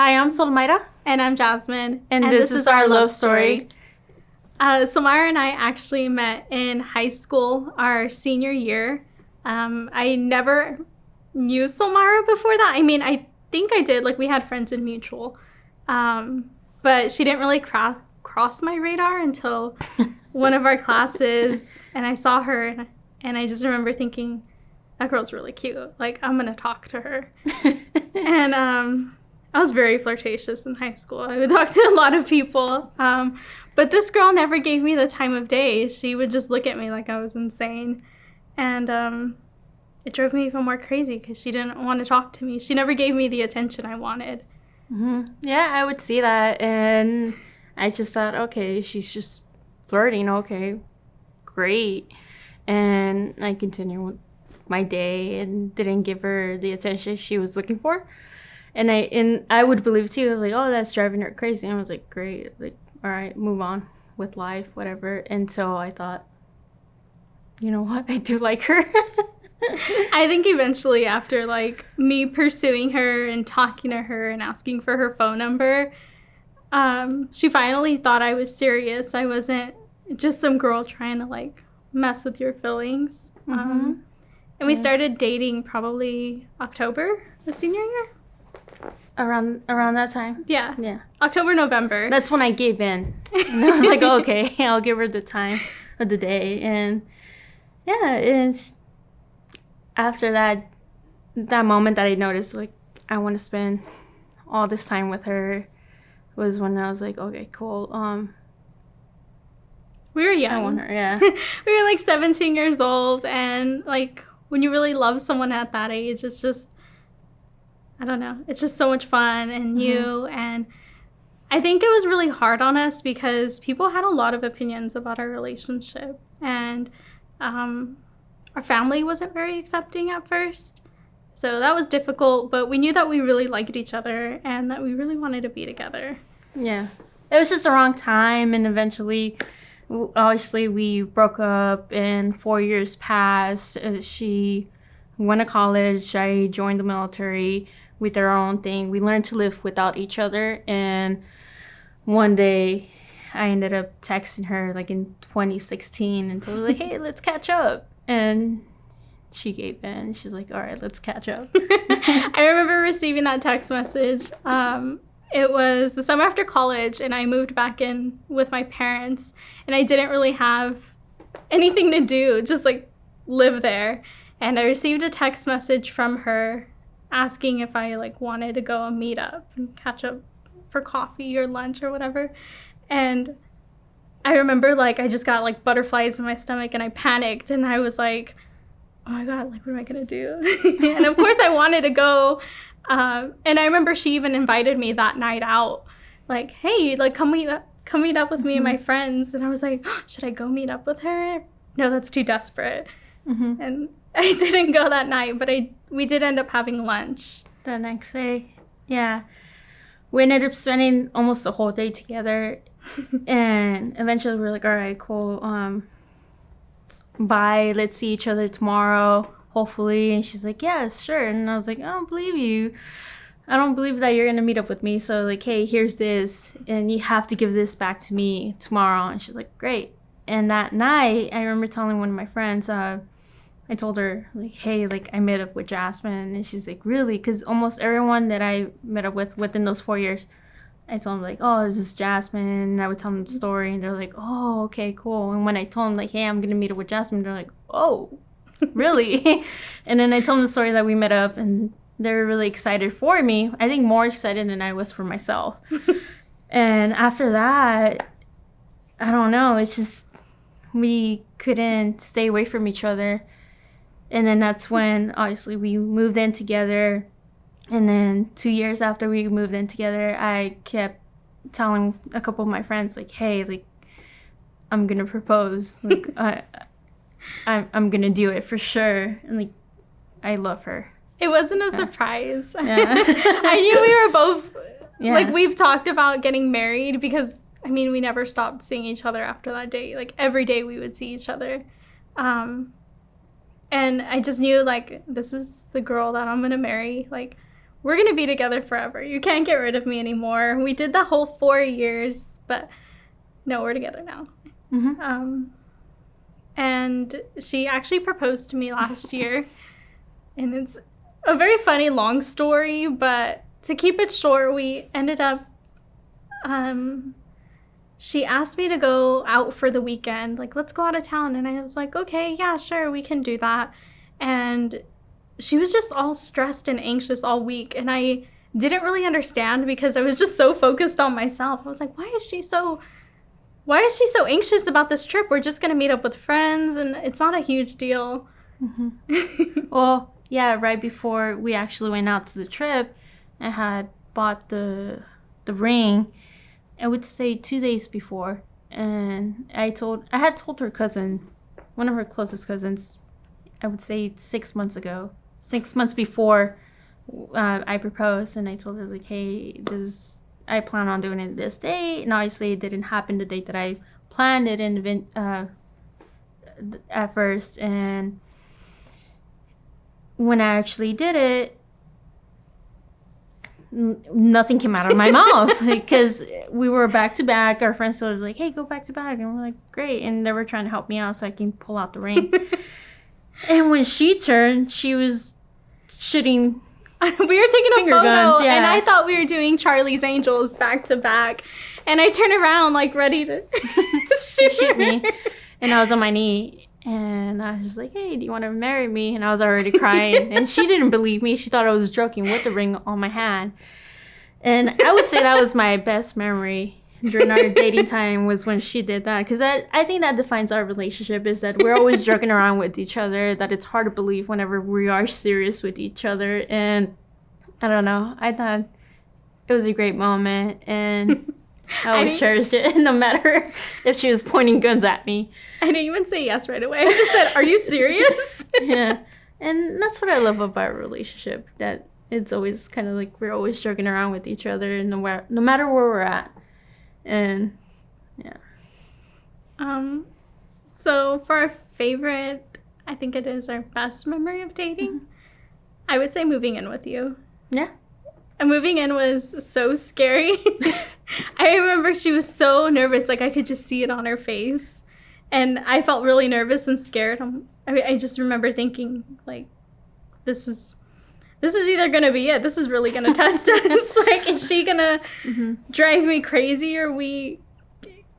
Hi, I'm Solmayra. And I'm Jasmin. And this is our love story. Solmayra and I actually met in high school, our senior year. I never knew Solmayra before that. I mean, I think I did. Like, we had friends in mutual. But she didn't really cross my radar until one of our classes. And I saw her, and I just remember thinking, that girl's really cute. Like, I'm going to talk to her. And I was very flirtatious in high school. I would talk to a lot of people. But this girl never gave me the time of day. She would just look at me like I was insane. And it drove me even more crazy because she didn't want to talk to me. She never gave me the attention I wanted. Mm-hmm. Yeah, I would see that. And I just thought, okay, she's just flirting. Okay, great. And I continued with my day and didn't give her the attention she was looking for. And I would believe too, like, oh, that's driving her crazy. And I was like, great, like, all right, move on with life, whatever. And so I thought, you know what, I do like her. I think eventually after, like, me pursuing her and talking to her and asking for her phone number, she finally thought I was serious. I wasn't just some girl trying to, like, mess with your feelings. Mm-hmm. And we started dating probably October of senior year. Around that time? Yeah. October, November. That's when I gave in. And I was like, oh, okay, I'll give her the time of the day. And yeah, and after that moment that I noticed, like, I want to spend all this time with her, was when I was like, okay, cool. We were young. I want her, yeah. We were like 17 years old, and like when you really love someone at that age, it's just, I don't know, it's just so much fun and new. And I think it was really hard on us because people had a lot of opinions about our relationship, and our family wasn't very accepting at first. So that was difficult, but we knew that we really liked each other and that we really wanted to be together. Yeah. It was just the wrong time, and eventually, obviously, we broke up and 4 years passed. She went to college. I joined the military with our own thing. We learned to live without each other. And one day I ended up texting her like in 2016 and told her, like, hey, let's catch up. And she gave in. She's like, all right, let's catch up. I remember receiving that text message. It was the summer after college, and I moved back in with my parents, and I didn't really have anything to do, just like live there. And I received a text message from her asking if I like wanted to go and meet up and catch up for coffee or lunch or whatever. And I remember like I just got like butterflies in my stomach, and I panicked, and I was like, oh my God, like what am I gonna do? And of course I wanted to go. And I remember she even invited me that night out, like, hey, like come meet up with me and my friends. And I was like, oh, should I go meet up with her? No, that's too desperate. And I didn't go that night, but we did end up having lunch the next day. Yeah, we ended up spending almost the whole day together. And eventually we were like, all right, cool, bye, let's see each other tomorrow, hopefully. And she's like, yes, sure. And I was like, I don't believe you. I don't believe that you're gonna meet up with me. So like, hey, here's this, and you have to give this back to me tomorrow. And she's like, great. And that night I remember telling one of my friends, I told her, like, hey, like, I met up with Jasmin. And she's like, really? Because almost everyone that I met up with within those 4 years, I told them, like, oh, this is Jasmin. And I would tell them the story, and they're like, oh, okay, cool. And when I told them, like, hey, I'm going to meet up with Jasmin, they're like, oh, really? And then I told them the story that we met up, and they were really excited for me. I think more excited than I was for myself. And after that, I don't know, it's just we couldn't stay away from each other. And then that's when, obviously, we moved in together. And then 2 years after we moved in together, I kept telling a couple of my friends, like, hey, like, I'm going to propose. Like, I'm going to do it for sure. And, like, I love her. It wasn't a surprise. Yeah. I knew we were both, like, we've talked about getting married because, I mean, we never stopped seeing each other after that day. Like, every day we would see each other. And I just knew, like, this is the girl that I'm going to marry. Like, we're going to be together forever. You can't get rid of me anymore. We did the whole 4 years, but no, we're together now. Mm-hmm. And she actually proposed to me last year. And it's a very funny, long story, but to keep it short, we ended up, she asked me to go out for the weekend, like, let's go out of town. And I was like, okay, yeah, sure, we can do that. And she was just all stressed and anxious all week. And I didn't really understand because I was just so focused on myself. I was like, why is she so anxious about this trip? We're just going to meet up with friends and it's not a huge deal. Mm-hmm. Well, yeah, right before we actually went out to the trip, I had bought the ring, I would say 2 days before. And I had told her cousin, one of her closest cousins, I would say 6 months ago, 6 months before I proposed. And I told her, like, hey, I plan on doing it this day. And obviously it didn't happen the date that I planned it in at first. And when I actually did it, nothing came out of my mouth because we were back to back. Our friend still was like, hey, go back to back. And we're like, great. And they were trying to help me out so I can pull out the ring. And when she turned, she was shooting. We were taking a Finger photo, guns, yeah. and I thought we were doing Charlie's Angels back to back. And I turned around, like, ready to shoot me. And I was on my knee. And I was just like, hey, do you want to marry me? And I was already crying. And she didn't believe me. She thought I was joking with the ring on my hand. And I would say that was my best memory during our dating time was when she did that. Because I think that defines our relationship, is that we're always joking around with each other, that it's hard to believe whenever we are serious with each other. And I don't know. I thought it was a great moment. And I always cherished it, no matter if she was pointing guns at me. I didn't even say yes right away. I just said, are you serious? Yeah. And that's what I love about our relationship, that it's always kind of like we're always joking around with each other no matter where we're at. And yeah. So for our favorite, I think it is our best memory of dating, mm-hmm. I would say moving in with you. Yeah. And moving in was so scary. I remember she was so nervous, like I could just see it on her face. And I felt really nervous and scared. I just remember thinking, like, this is either going to be it. This is really going to test us. Like, is she going to mm-hmm. drive me crazy? Are we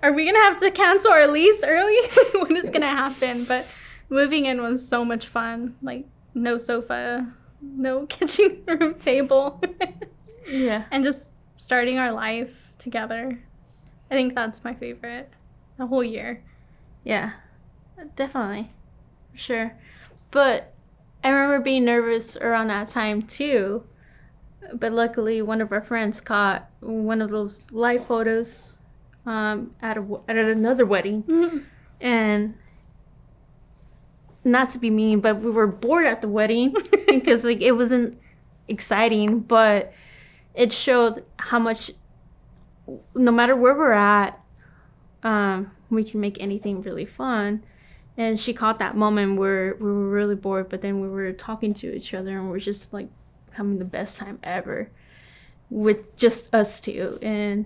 going to have to cancel our lease early? What is going to happen? But moving in was so much fun. Like, no sofa, no kitchen room table. Yeah. And just starting our life together. I think that's my favorite the whole year. Yeah, definitely. Sure. But I remember being nervous around that time too. But luckily one of our friends caught one of those live photos at another wedding. Mm-hmm. And not to be mean, but we were bored at the wedding because like it wasn't exciting, but it showed how much, no matter where we're at, we can make anything really fun. And she caught that moment where we were really bored, but then we were talking to each other and we're just like having the best time ever with just us two. And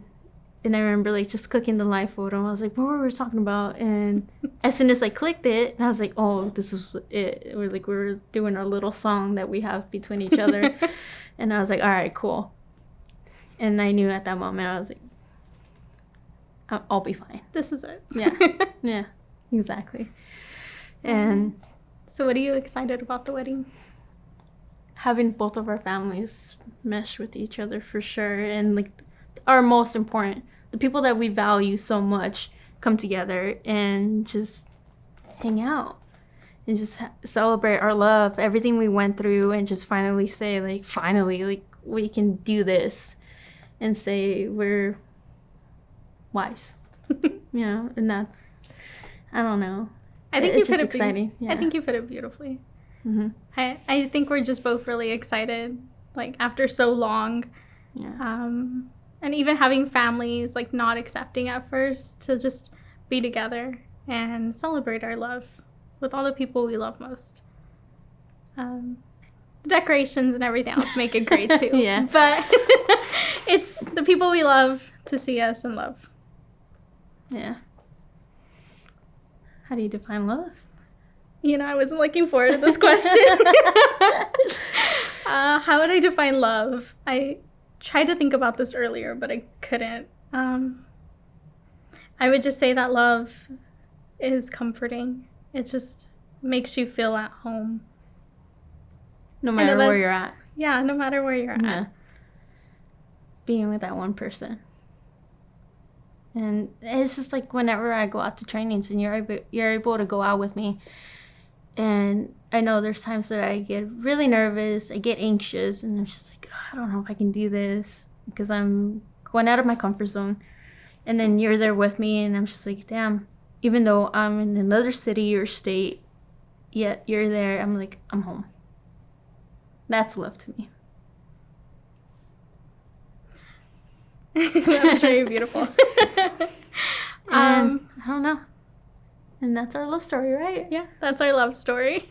I remember like just clicking the live photo and I was like, what were we talking about? And as soon as I clicked it, I was like, oh, this is it. We were doing our little song that we have between each other. And I was like, all right, cool. And I knew at that moment, I was like, I'll be fine. This is it. Yeah. Yeah, exactly. And so what are you excited about the wedding? Having both of our families mesh with each other for sure. And like our most important, the people that we value so much, come together and just hang out and just celebrate our love, everything we went through, and just finally say like, finally, like we can do this and say we're wives. You know, and that, I don't know. I think it's you put just exciting. Yeah. I think you put it beautifully. Mm-hmm. I think we're just both really excited, like after so long. Yeah. And even having families like not accepting at first, to just be together and celebrate our love with all the people we love most. The decorations and everything else make it great too. Yeah. But it's the people we love to see us and love. Yeah. How do you define love? You know, I wasn't looking forward to this question. How would I define love? I tried to think about this earlier, but I couldn't. I would just say that love is comforting. It just makes you feel at home. No matter where you're at. Yeah, no matter where you're Yeah. at. Being with that one person. And it's just like whenever I go out to trainings and you're able to go out with me. And I know there's times that I get really nervous, I get anxious, and I'm just like, I don't know if I can do this because I'm going out of my comfort zone. And then you're there with me, and I'm just like, damn, even though I'm in another city or state, yet you're there, I'm like, I'm home. That's love to me. That's very beautiful. I don't know. And that's our love story, right? Yeah, that's our love story.